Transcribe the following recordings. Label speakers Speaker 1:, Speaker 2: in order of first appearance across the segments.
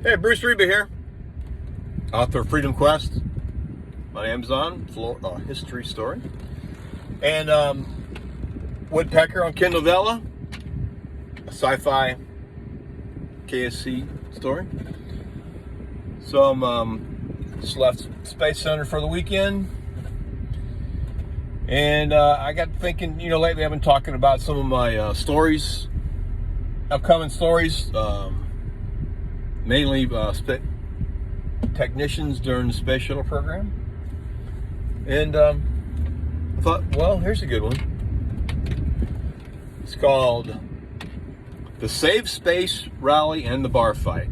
Speaker 1: Hey, Bruce Reba here, author of Freedom Quest on Amazon, history story, and Woodpecker on Kindle Vella, a sci-fi KSC story. So I'm just left Space Center for the weekend, and I got thinking, lately I've been talking about some of my stories, upcoming stories, mainly technicians during the space shuttle program. And I thought, well, here's a good one. It's called The Save Space Rally and the Bar Fight.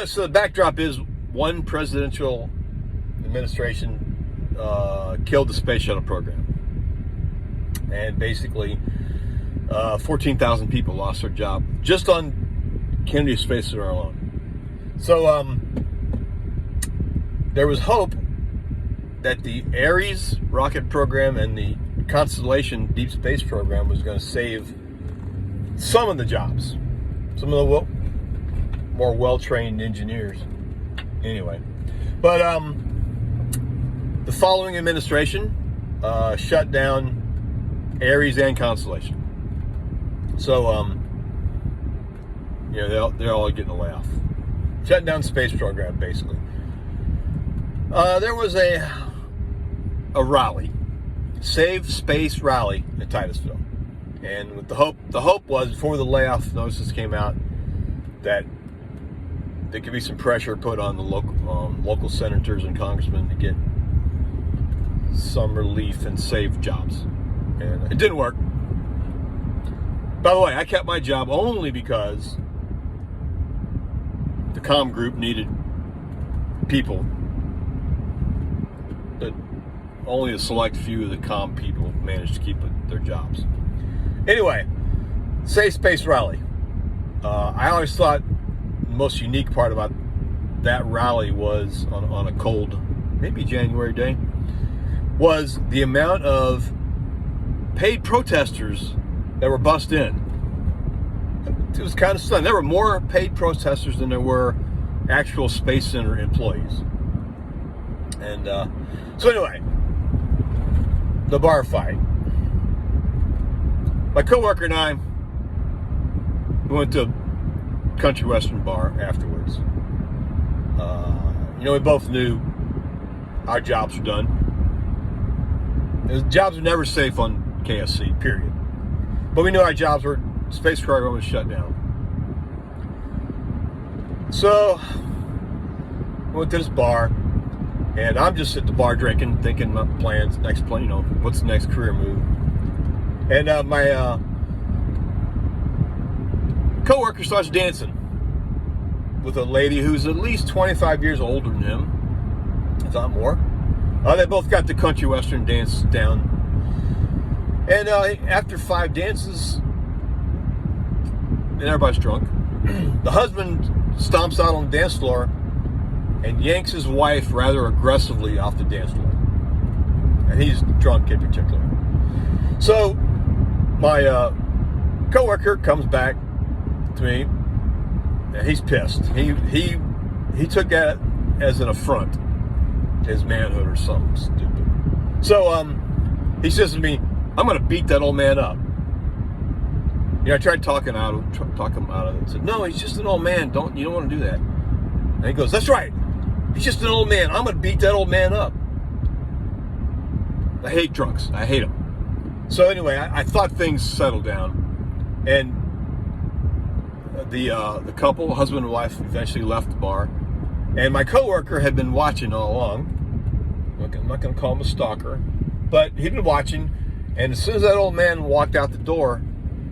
Speaker 1: So the backdrop is one presidential administration killed the space shuttle program. And basically, 14,000 people lost their job just on Kennedy Space Center alone. So there was hope that the Ares rocket program and the Constellation deep space program was going to save some of the jobs, some of the more well-trained engineers. Anyway, but the following administration shut down Ares and Constellation. So, they're all getting a layoff. Shutting down the space program, basically. There was a rally, Save Space Rally in Titusville. And with the hope was, before the layoff notices came out, that there could be some pressure put on the local senators and congressmen to get some relief and save jobs. And it didn't work. By the way, I kept my job only because the comm group needed people. But only a select few of the comm people managed to keep their jobs. Anyway, Safe Space Rally. I always thought the most unique part about that rally was on a cold, maybe January day, was the amount of paid protesters that were bussed in. It was kind of stunning. There were more paid protesters than there were actual Space Center employees. And so anyway, the bar fight. My coworker and I went to a country western bar afterwards. We both knew our jobs were done. The jobs are never safe on KSC, period. But we knew our jobs were, space program was shut down. So, we went to this bar, and I'm just at the bar drinking, thinking about plans, next plan, what's the next career move. And my coworker starts dancing with a lady who's at least 25 years older than him, if not more. They both got the country western dance down. And after 5 dances, and everybody's drunk, the husband stomps out on the dance floor and yanks his wife rather aggressively off the dance floor. And he's drunk in particular. So my coworker comes back to me, and he's pissed. He took that as an affront, his manhood or something stupid. So he says to me, "I'm going to beat that old man up." I tried talking him out of it. I said, "No, he's just an old man. You don't want to do that." And he goes, "That's right. He's just an old man. I'm going to beat that old man up." I hate drunks. I hate them. So anyway, I thought things settled down, and the couple, husband and wife, eventually left the bar, and my coworker had been watching all along. I'm not going to call him a stalker, but he'd been watching. And as soon as that old man walked out the door,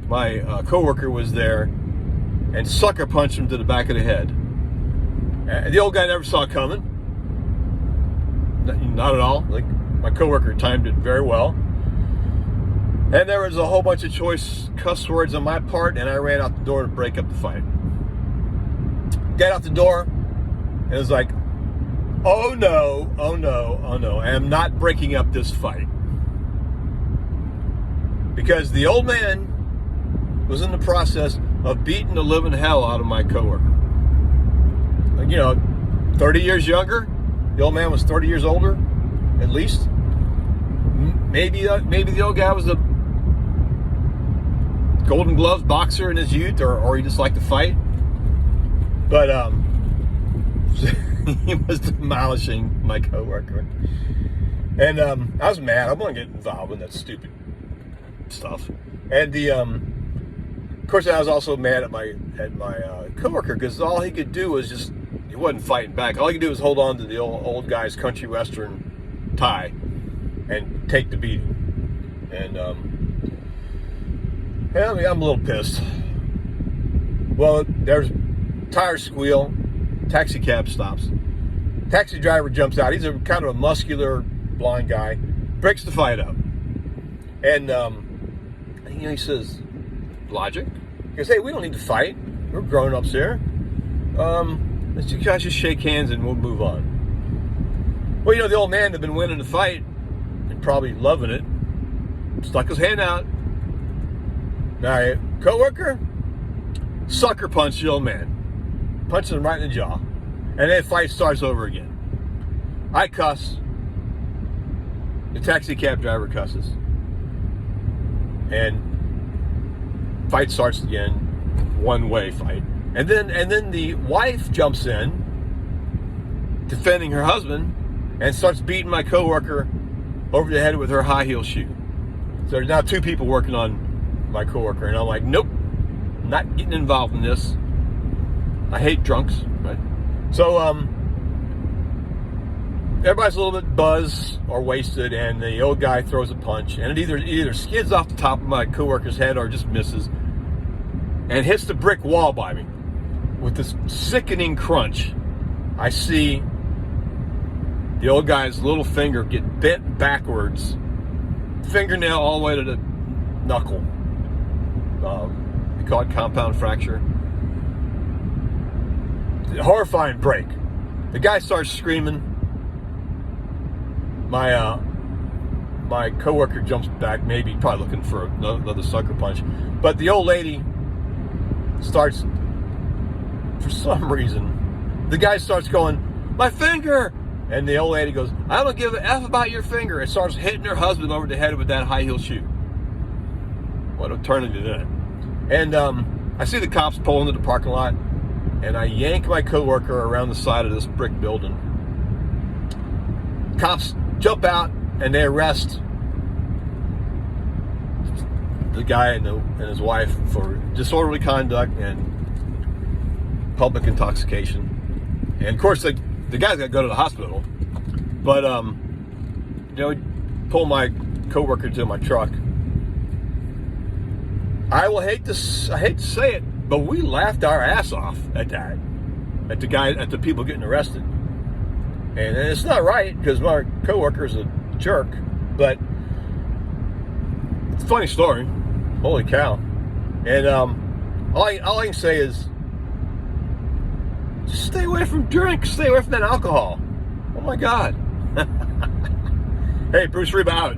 Speaker 1: my coworker was there and sucker punched him to the back of the head. And the old guy never saw it coming. Not at all. Like, my coworker timed it very well. And there was a whole bunch of choice cuss words on my part, and I ran out the door to break up the fight. Got out the door, and it was like, oh no, I am not breaking up this fight. Because the old man was in the process of beating the living hell out of my coworker. 30 years younger. The old man was 30 years older, at least. Maybe the old guy was a Golden Gloves boxer in his youth, or he just liked to fight. But he was demolishing my coworker, and I was mad. I wasn't getting involved in that stupid stuff. And of course, I was also mad at my coworker, because all he could do was he wasn't fighting back. All he could do was hold on to the old guy's country western tie and take the beating. And I'm a little pissed. Well, there's tires squeal, taxi cab stops. Taxi driver jumps out. He's a kind of a muscular, blind guy. Breaks the fight up. And he says, logic. He goes, hey, we don't need to fight. We're grown-ups here. Let's you guys just shake hands and we'll move on. Well, the old man had been winning the fight and probably loving it. Stuck his hand out. My coworker sucker punched the old man. Punched him right in the jaw. And then the fight starts over again. I cuss. The taxi cab driver cusses. And fight starts again. One-way fight. And then the wife jumps in, defending her husband, and starts beating my coworker over the head with her high heel shoe. So there's now two people working on my coworker, and I'm like, nope, not getting involved in this. I hate drunks, right? So everybody's a little bit buzzed or wasted, and the old guy throws a punch, and it either skids off the top of my coworker's head or just misses, and hits the brick wall by me. With this sickening crunch, I see the old guy's little finger get bent backwards, fingernail all the way to the knuckle. We call it compound fracture. Horrifying break. The guy starts screaming. My coworker jumps back, maybe probably looking for another sucker punch. But the old lady starts, for some reason, the guy starts going, my finger! And the old lady goes, I don't give an F about your finger. And starts hitting her husband over the head with that high heel shoe. What a turn into that. And I see the cops pull into the parking lot, and I yank my coworker around the side of this brick building. Cops jump out and they arrest the guy and his wife for disorderly conduct and public intoxication. And of course, the guy's got to go to the hospital. But pull my coworker to my truck. I hate to say it, but we laughed our ass off at that, at the people getting arrested. And it's not right, because my coworker is a jerk, but it's a funny story. Holy cow. And all I can say is, just stay away from drink, stay away from that alcohol. Oh my God. Hey, Bruce Reba out.